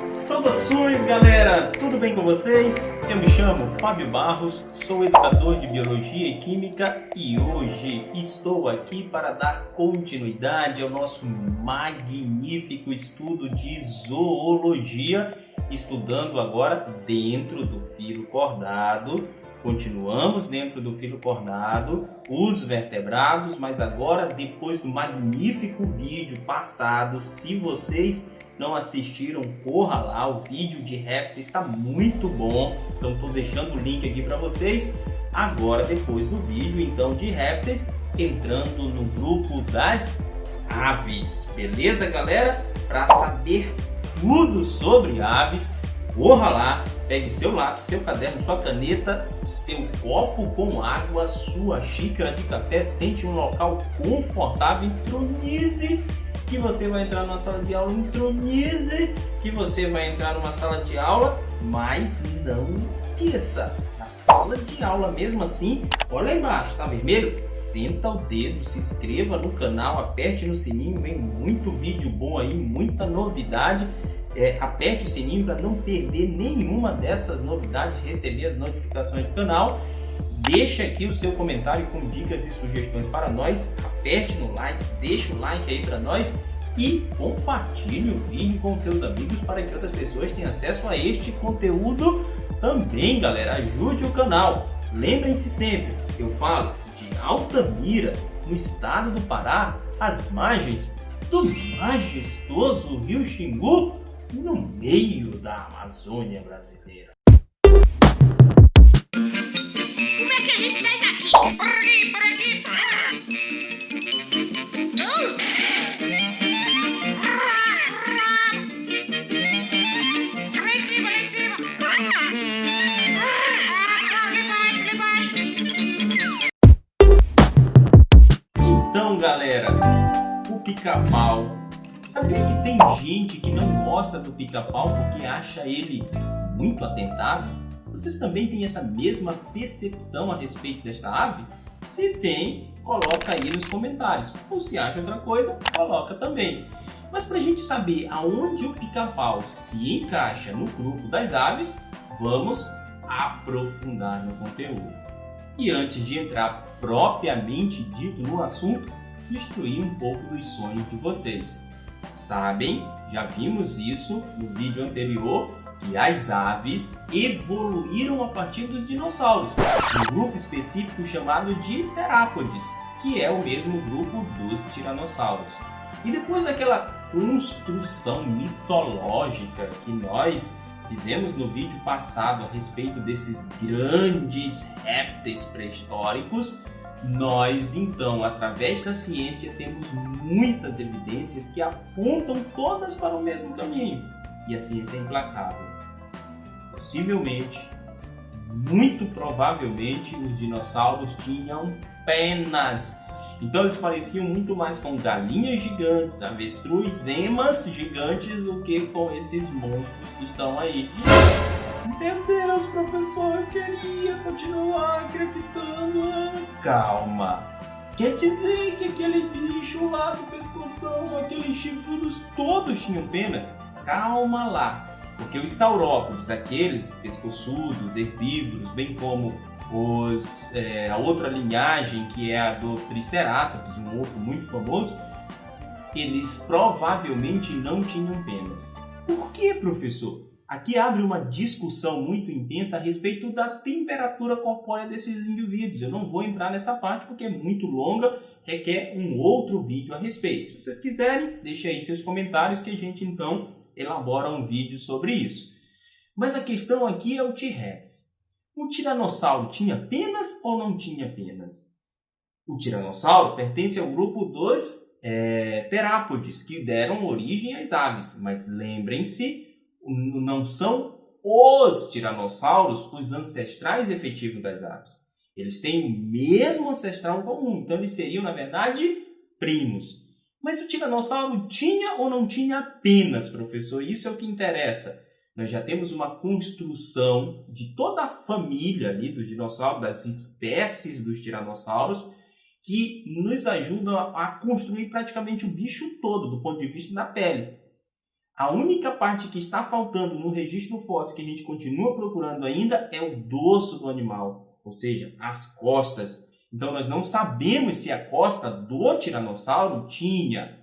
Saudações, galera! Tudo bem com vocês? Eu me chamo Fábio Barros, sou educador de Biologia e Química e hoje estou aqui para dar continuidade ao nosso magnífico estudo de zoologia, estudando agora dentro do filo cordado. Continuamos dentro do filo cordado, os vertebrados, mas agora depois do magnífico vídeo passado, se vocês não assistiram, corra lá, o vídeo de répteis está muito bom, então estou deixando o link aqui para vocês. Agora, depois do vídeo então de répteis, entrando no grupo das aves, beleza, galera? Para saber tudo sobre aves, corra lá, pegue seu lápis, seu caderno, sua caneta, seu copo com água, sua xícara de café, sente um local confortável, entronize que você vai entrar numa sala de aula, entronize que você vai entrar numa sala de aula, mas não esqueça, na sala de aula mesmo assim, olha lá embaixo, tá vermelho? Senta o dedo, se inscreva no canal, aperte no sininho, vem muito vídeo bom aí, muita novidade. Aperte o sininho para não perder nenhuma dessas novidades, receber as notificações do canal. Deixa aqui o seu comentário com dicas e sugestões para nós, aperte no like, deixa o like aí para nós e compartilhe o vídeo com seus amigos para que outras pessoas tenham acesso a este conteúdo também, galera. Ajude o canal. Lembrem-se sempre, eu falo de Altamira, no estado do Pará, às margens do majestoso Rio Xingu, no meio da Amazônia brasileira. Como é que a gente sai daqui? Por aqui, por aqui. Lá em cima, lá em cima. Lá embaixo, lá embaixo. Então, galera, o pica-pau. Sabia que tem gente que não gosta do pica-pau porque acha ele muito atentado? Vocês também têm essa mesma percepção a respeito desta ave? Se tem, coloca aí nos comentários. Ou se acha outra coisa, coloca também. Mas para a gente saber aonde o pica-pau se encaixa no grupo das aves, vamos aprofundar no conteúdo. E antes de entrar propriamente dito no assunto, destruir um pouco dos sonhos de vocês. Sabem, já vimos isso no vídeo anterior, que as aves evoluíram a partir dos dinossauros, um grupo específico chamado de terápodes, que é o mesmo grupo dos tiranossauros. E depois daquela construção mitológica que nós fizemos no vídeo passado a respeito desses grandes répteis pré-históricos, nós então, através da ciência, temos muitas evidências que apontam todas para o mesmo caminho. E a ciência é implacável. Possivelmente, muito provavelmente, os dinossauros tinham penas. Então eles pareciam muito mais com galinhas gigantes, avestruz, emas gigantes do que com esses monstros que estão aí. Meu Deus, professor, eu queria continuar acreditando. Calma. Quer dizer que aquele bicho lá do pescoção, aqueles chifrudos todos tinham penas? Calma lá. Porque os saurópodes, aqueles pescoçudos, herbívoros, bem como a outra linhagem que é a do Triceratops, um outro muito famoso, eles provavelmente não tinham penas. Por que, professor? Aqui abre uma discussão muito intensa a respeito da temperatura corpórea desses indivíduos. Eu não vou entrar nessa parte porque é muito longa, requer um outro vídeo a respeito. Se vocês quiserem, deixem aí seus comentários que a gente então elabora um vídeo sobre isso. Mas a questão aqui é o T-Rex. O tiranossauro tinha penas ou não tinha penas? O tiranossauro pertence ao grupo dos terápodes, que deram origem às aves. Mas lembrem-se, não são os tiranossauros os ancestrais efetivos das aves. Eles têm o mesmo ancestral comum, então eles seriam, na verdade, primos. Mas o tiranossauro tinha ou não tinha penas, professor? Isso é o que interessa. nós já temos uma construção de toda a família ali dos dinossauros, das espécies dos tiranossauros, que nos ajuda a construir praticamente o bicho todo, do ponto de vista da pele. A única parte que está faltando no registro fóssil que a gente continua procurando ainda é o dorso do animal, ou seja, as costas. Então nós não sabemos se a costa do tiranossauro tinha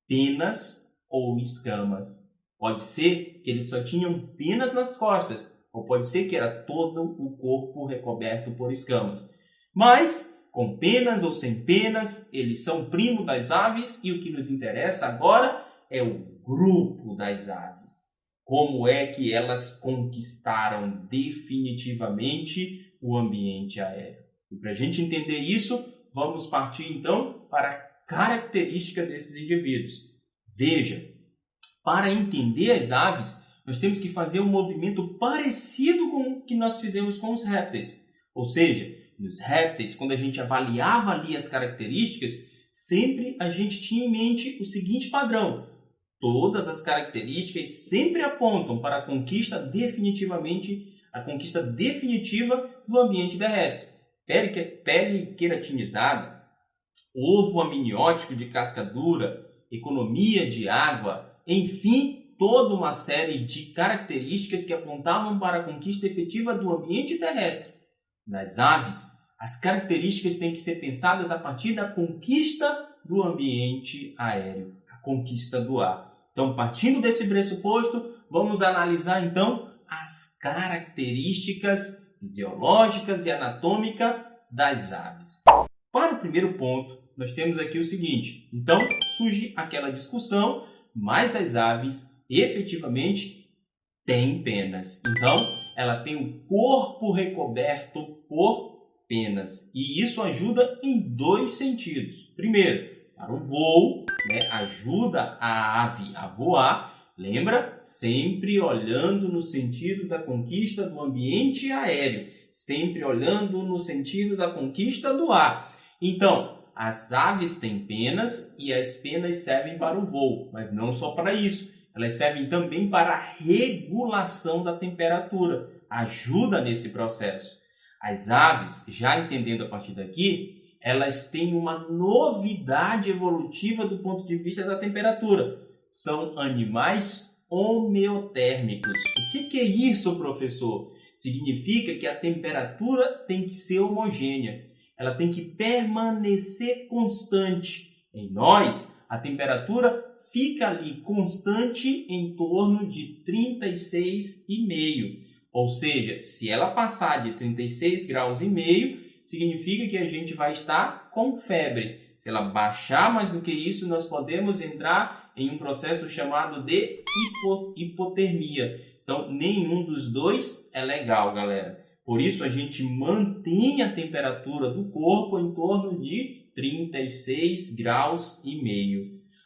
penas ou escamas. Pode ser que eles só tinham penas nas costas, ou pode ser que era todo o corpo recoberto por escamas. Mas, com penas ou sem penas, eles são primo das aves e o que nos interessa agora é o grupo das aves. Como é que elas conquistaram definitivamente o ambiente aéreo? E para a gente entender isso, vamos partir então para a característica desses indivíduos. Veja, para entender as aves, nós temos que fazer um movimento parecido com o que nós fizemos com os répteis. Ou seja, nos répteis, quando a gente avaliava ali as características, sempre a gente tinha em mente o seguinte padrão. Todas as características sempre apontam para a conquista definitiva do ambiente terrestre. Pele queratinizada, ovo amniótico de casca dura, economia de água, enfim, toda uma série de características que apontavam para a conquista efetiva do ambiente terrestre. Nas aves, as características têm que ser pensadas a partir da conquista do ambiente aéreo, a conquista do ar. Então, partindo desse pressuposto, vamos analisar então as características fisiológicas e anatômicas das aves. Para o primeiro ponto, nós temos aqui o seguinte. Então, surge aquela discussão, mas as aves efetivamente têm penas. Então, ela tem um corpo recoberto por penas. E isso ajuda em dois sentidos. Primeiro, para o voo, ajuda a ave a voar. Lembra? Sempre olhando no sentido da conquista do ambiente aéreo. Sempre olhando no sentido da conquista do ar. Então, as aves têm penas e as penas servem para o voo, mas não só para isso. Elas servem também para a regulação da temperatura. Ajuda nesse processo. As aves, já entendendo a partir daqui, elas têm uma novidade evolutiva do ponto de vista da temperatura. São animais homeotérmicos. O que é isso, professor? Significa que a temperatura tem que ser homogênea. Ela tem que permanecer constante. Em nós, a temperatura fica ali constante em torno de 36,5. Ou seja, se ela passar de 36,5 graus, significa que a gente vai estar com febre. Se ela baixar mais do que isso, nós podemos entrar em um processo chamado de hipotermia. Então, nenhum dos dois é legal, galera. Por isso, a gente mantém a temperatura do corpo em torno de 36,5 graus.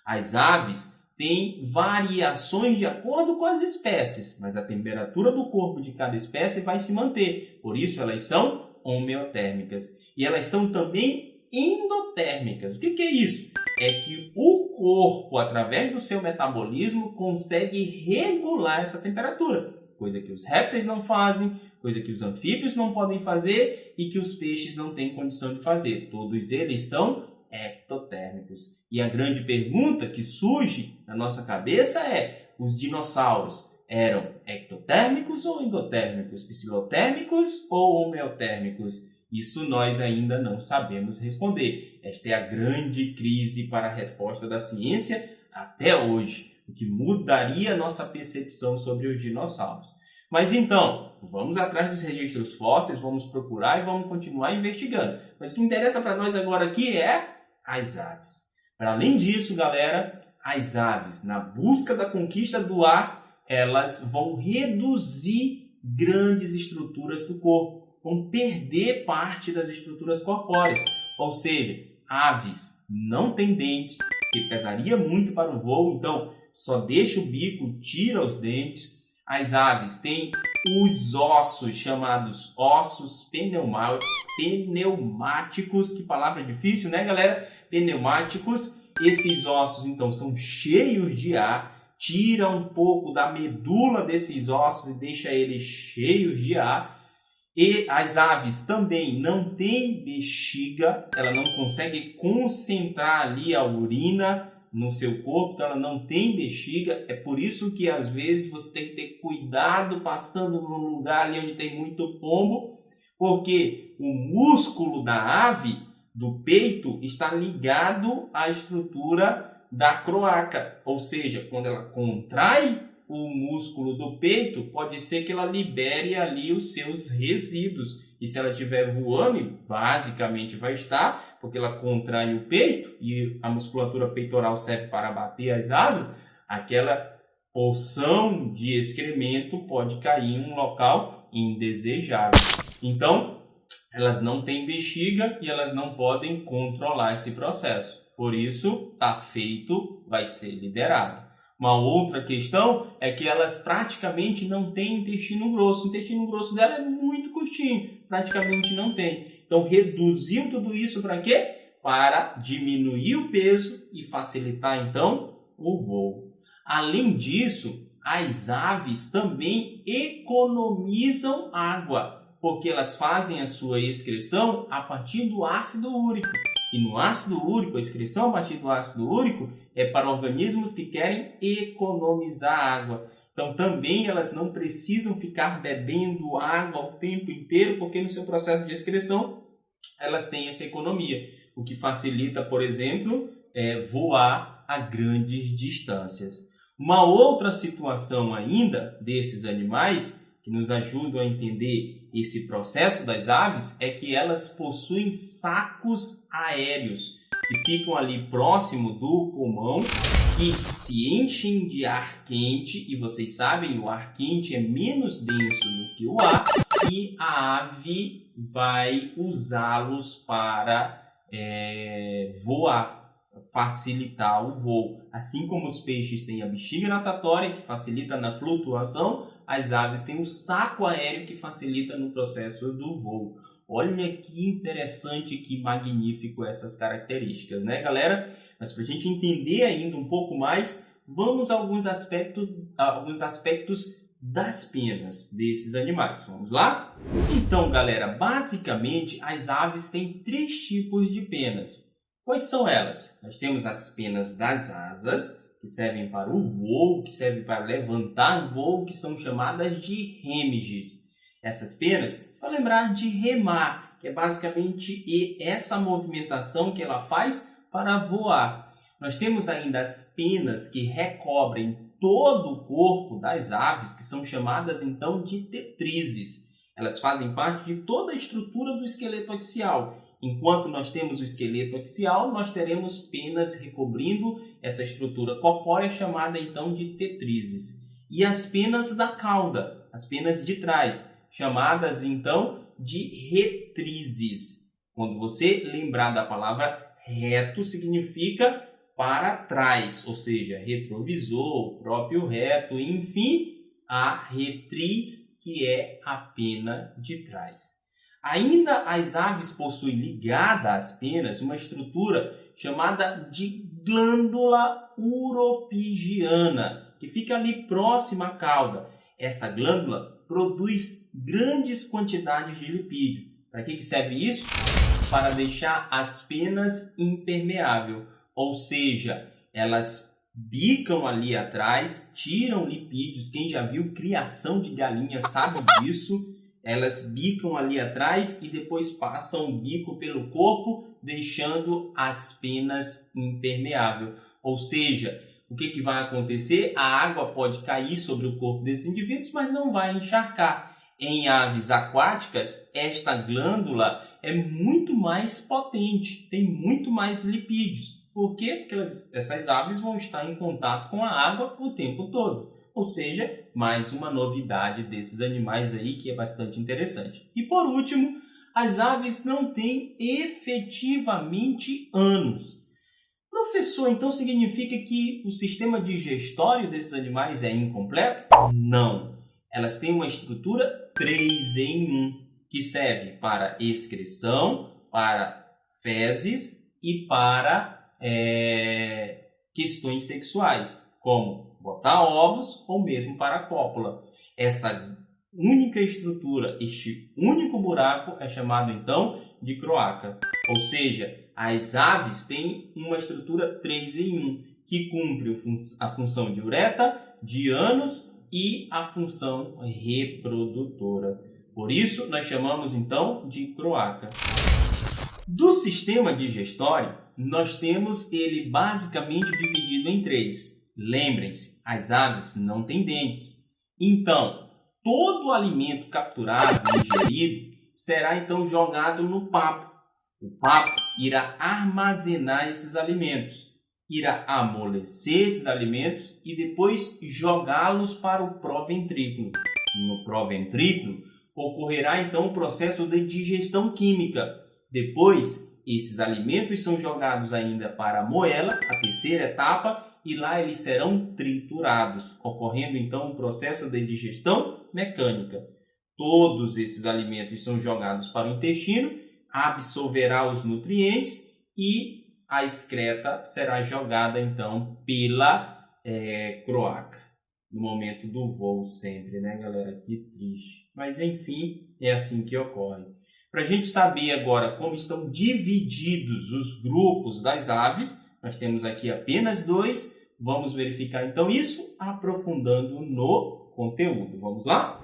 As aves têm variações de acordo com as espécies, mas a temperatura do corpo de cada espécie vai se manter. Por isso, elas são homeotérmicas. E elas são também endotérmicas. O que é isso? É que o corpo, através do seu metabolismo, consegue regular essa temperatura. Coisa que os répteis não fazem, coisa que os anfíbios não podem fazer e que os peixes não têm condição de fazer. Todos eles são ectotérmicos. E a grande pergunta que surge na nossa cabeça é: os dinossauros eram ectotérmicos ou endotérmicos? Psilotérmicos ou homeotérmicos? Isso nós ainda não sabemos responder. Esta é a grande crise para a resposta da ciência até hoje, o que mudaria a nossa percepção sobre os dinossauros. Mas então, vamos atrás dos registros fósseis, vamos procurar e vamos continuar investigando. Mas o que interessa para nós agora aqui é as aves. Para além disso, galera, as aves, na busca da conquista do ar, elas vão reduzir grandes estruturas do corpo, vão perder parte das estruturas corpóreas. Ou seja, aves não têm dentes, que pesaria muito para o voo, então só deixa o bico, tira os dentes. As aves têm os ossos chamados ossos pneumáticos. Que palavra difícil, né, galera? Pneumáticos. Esses ossos, então, são cheios de ar. tira um pouco da medula desses ossos e deixa eles cheios de ar. E as aves também não têm bexiga, ela não consegue concentrar ali a urina no seu corpo, então ela não tem bexiga. É por isso que às vezes você tem que ter cuidado passando num lugar ali onde tem muito pombo, porque o músculo da ave, do peito, está ligado à estrutura da croaca, ou seja, quando ela contrai o músculo do peito, pode ser que ela libere ali os seus resíduos, e se ela estiver voando, basicamente vai estar, porque ela contrai o peito e a musculatura peitoral serve para bater as asas, aquela porção de excremento pode cair em um local indesejável. Então, elas não têm bexiga e elas não podem controlar esse processo. Por isso, está feito, vai ser liberado. Uma outra questão é que elas praticamente não têm intestino grosso. O intestino grosso dela é muito curtinho, praticamente não tem. Então, reduziu tudo isso para quê? Para diminuir o peso e facilitar, então, o voo. Além disso, as aves também economizam água, porque elas fazem a sua excreção a partir do ácido úrico. E no ácido úrico, a excreção a partir do ácido úrico é para organismos que querem economizar água. Então também elas não precisam ficar bebendo água o tempo inteiro, porque no seu processo de excreção elas têm essa economia. O que facilita, por exemplo, voar a grandes distâncias. Uma outra situação ainda desses animais que nos ajudam a entender esse processo das aves é que elas possuem sacos aéreos que ficam ali próximo do pulmão e se enchem de ar quente, e vocês sabem, o ar quente é menos denso do que o ar, e a ave vai usá-los para voar, facilitar o voo. Assim como os peixes têm a bexiga natatória, que facilita na flutuação, as aves têm o saco aéreo, que facilita no processo do voo. Olha que interessante, que magnífico essas características, né, galera? Mas para a gente entender ainda um pouco mais, vamos a alguns aspectos das penas desses animais. Vamos lá? Então, galera, basicamente as aves têm 3 tipos de penas. Quais são elas? Nós temos as penas das asas, que servem para o voo, que servem para levantar voo, que são chamadas de remiges. Essas penas, só lembrar de remar, que é basicamente essa movimentação que ela faz para voar. Nós temos ainda as penas que recobrem todo o corpo das aves, que são chamadas então de tetrizes. Elas fazem parte de toda a estrutura do esqueleto axial. Enquanto nós temos o esqueleto axial, nós teremos penas recobrindo essa estrutura corpórea chamada então de tetrizes. E as penas da cauda, as penas de trás, chamadas então de retrizes. Quando você lembrar da palavra reto, significa para trás, ou seja, retrovisor, próprio reto, enfim, a retriz, que é a pena de trás. Ainda as aves possuem ligada às penas uma estrutura chamada de glândula uropigiana, que fica ali próxima à cauda. Essa glândula produz grandes quantidades de lipídio. Para que serve isso? Para deixar as penas impermeáveis, ou seja, elas bicam ali atrás, tiram lipídios. Quem já viu criação de galinha sabe disso. Elas bicam ali atrás e depois passam o bico pelo corpo, deixando as penas impermeáveis. Ou seja, o que vai acontecer? A água pode cair sobre o corpo desses indivíduos, mas não vai encharcar. Em aves aquáticas, esta glândula é muito mais potente, tem muito mais lipídios. Por quê? Porque essas aves vão estar em contato com a água o tempo todo. Ou seja, mais uma novidade desses animais aí que é bastante interessante. E por último, as aves não têm efetivamente ânus. Professor, então significa que o sistema digestório desses animais é incompleto? Não. Elas têm uma estrutura 3 em 1, que serve para excreção, para fezes e para questões sexuais. como botar ovos ou mesmo para a cópula. Essa única estrutura, este único buraco é chamado então de cloaca. Ou seja, as aves têm uma estrutura 3 em 1, que cumpre a função de ureta, de ânus e a função reprodutora. Por isso, nós chamamos então de cloaca. Do sistema digestório, nós temos ele basicamente dividido em 3. Lembrem-se, as aves não têm dentes. Então, todo o alimento capturado e ingerido será então jogado no papo. O papo irá armazenar esses alimentos, irá amolecer esses alimentos e depois jogá-los para o proventrículo. No proventrículo ocorrerá então o processo de digestão química. Depois, esses alimentos são jogados ainda para a moela, a terceira etapa, e lá eles serão triturados, ocorrendo então o processo de digestão mecânica. Todos esses alimentos são jogados para o intestino, absorverá os nutrientes e a excreta será jogada então pela cloaca. No momento do voo sempre, né, galera? Que triste. Mas enfim, é assim que ocorre. Para a gente saber agora como estão divididos os grupos das aves, nós temos aqui apenas 2. Vamos verificar então isso aprofundando no conteúdo. Vamos lá?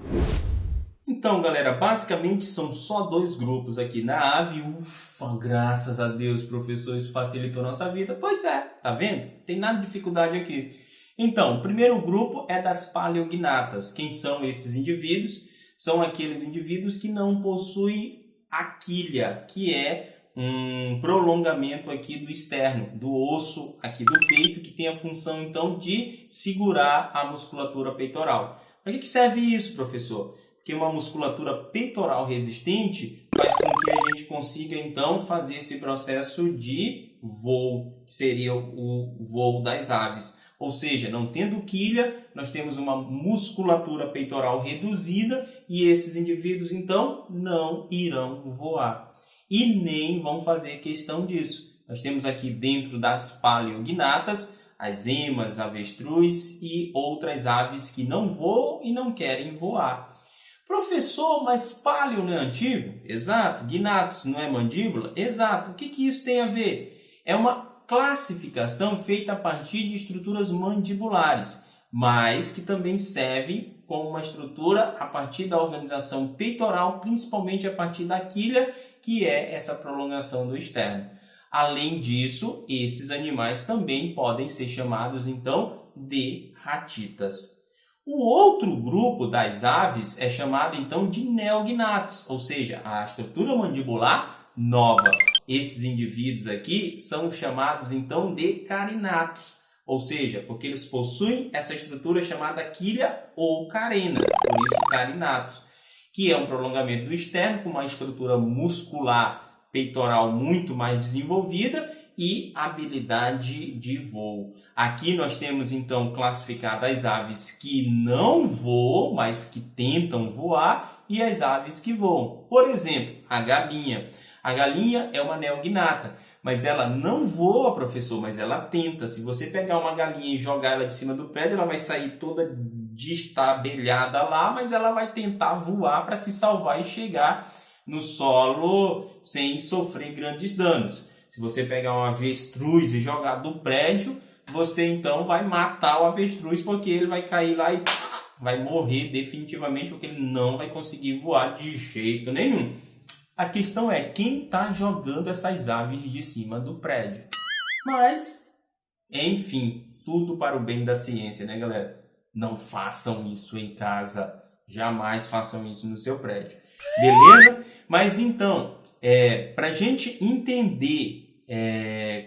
Então, galera, basicamente são só 2 grupos aqui na ave. Ufa, graças a Deus, professor, isso facilitou nossa vida. Pois é, tá vendo? Não tem nada de dificuldade aqui. Então, o primeiro grupo é das paleognatas. Quem são esses indivíduos? São aqueles indivíduos que não possuem a quilha, que é um prolongamento aqui do externo, do osso aqui do peito, que tem a função então de segurar a musculatura peitoral. Para que serve isso, professor? Porque uma musculatura peitoral resistente faz com que a gente consiga então fazer esse processo de voo, que seria o voo das aves. Ou seja, não tendo quilha, nós temos uma musculatura peitoral reduzida e esses indivíduos então não irão voar. E nem vão fazer questão disso. Nós temos aqui dentro das paleognatas as emas, avestruz e outras aves que não voam e não querem voar. Professor, mas paleo não é antigo? Exato. Gnathos não é mandíbula? Exato. O que isso tem a ver? É uma classificação feita a partir de estruturas mandibulares, mas que também serve como uma estrutura a partir da organização peitoral, principalmente a partir da quilha, que é essa prolongação do externo. Além disso, esses animais também podem ser chamados então de ratitas. O outro grupo das aves é chamado então de neognathos, ou seja, a estrutura mandibular nova. Esses indivíduos aqui são chamados então de carinatos, ou seja, porque eles possuem essa estrutura chamada quilha ou carena, por isso carinatos, que é um prolongamento do externo com uma estrutura muscular peitoral muito mais desenvolvida e habilidade de voo. Aqui nós temos então classificado as aves que não voam, mas que tentam voar, e as aves que voam. Por exemplo, a galinha. A galinha é uma neognata, mas ela não voa, professor, mas ela tenta. Se você pegar uma galinha e jogar ela de cima do prédio, ela vai sair toda destabelhada lá, mas ela vai tentar voar para se salvar e chegar no solo sem sofrer grandes danos. Se você pegar um avestruz e jogar do prédio, você então vai matar o avestruz, porque ele vai cair lá e vai morrer definitivamente, porque ele não vai conseguir voar de jeito nenhum. A questão é quem está jogando essas aves de cima do prédio. Mas, enfim, tudo para o bem da ciência, né, galera? Não façam isso em casa. Jamais façam isso no seu prédio. Beleza? Mas então, para a gente entender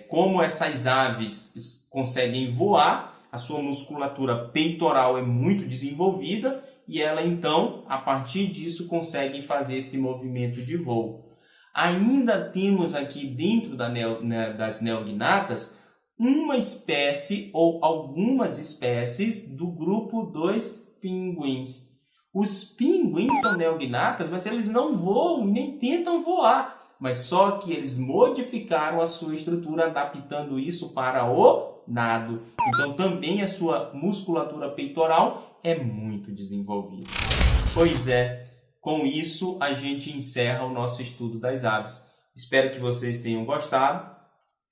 como essas aves conseguem voar, a sua musculatura peitoral é muito desenvolvida e ela então, a partir disso, consegue fazer esse movimento de voo. Ainda temos aqui dentro das neognatas uma espécie ou algumas espécies do grupo dos pinguins. Os pinguins são neognatas, mas eles não voam nem tentam voar, mas só que eles modificaram a sua estrutura, adaptando isso para o nado. Então também a sua musculatura peitoral é muito desenvolvida. Pois é, com isso a gente encerra o nosso estudo das aves. Espero que vocês tenham gostado.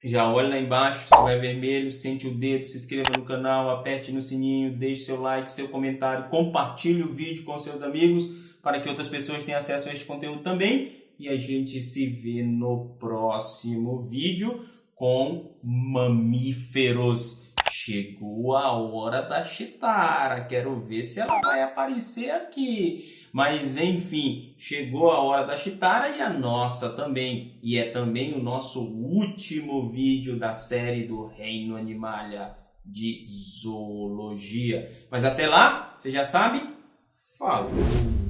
Já olha lá embaixo, se estiver vermelho, sente o dedo, se inscreva no canal, aperte no sininho, deixe seu like, seu comentário, compartilhe o vídeo com seus amigos para que outras pessoas tenham acesso a este conteúdo também. E a gente se vê no próximo vídeo com mamíferos. Chegou a hora da chitara, quero ver se ela vai aparecer aqui. Mas enfim, chegou a hora da chitara e a nossa também. E é também o nosso último vídeo da série do Reino Animalia de Zoologia. Mas até lá, você já sabe, falou!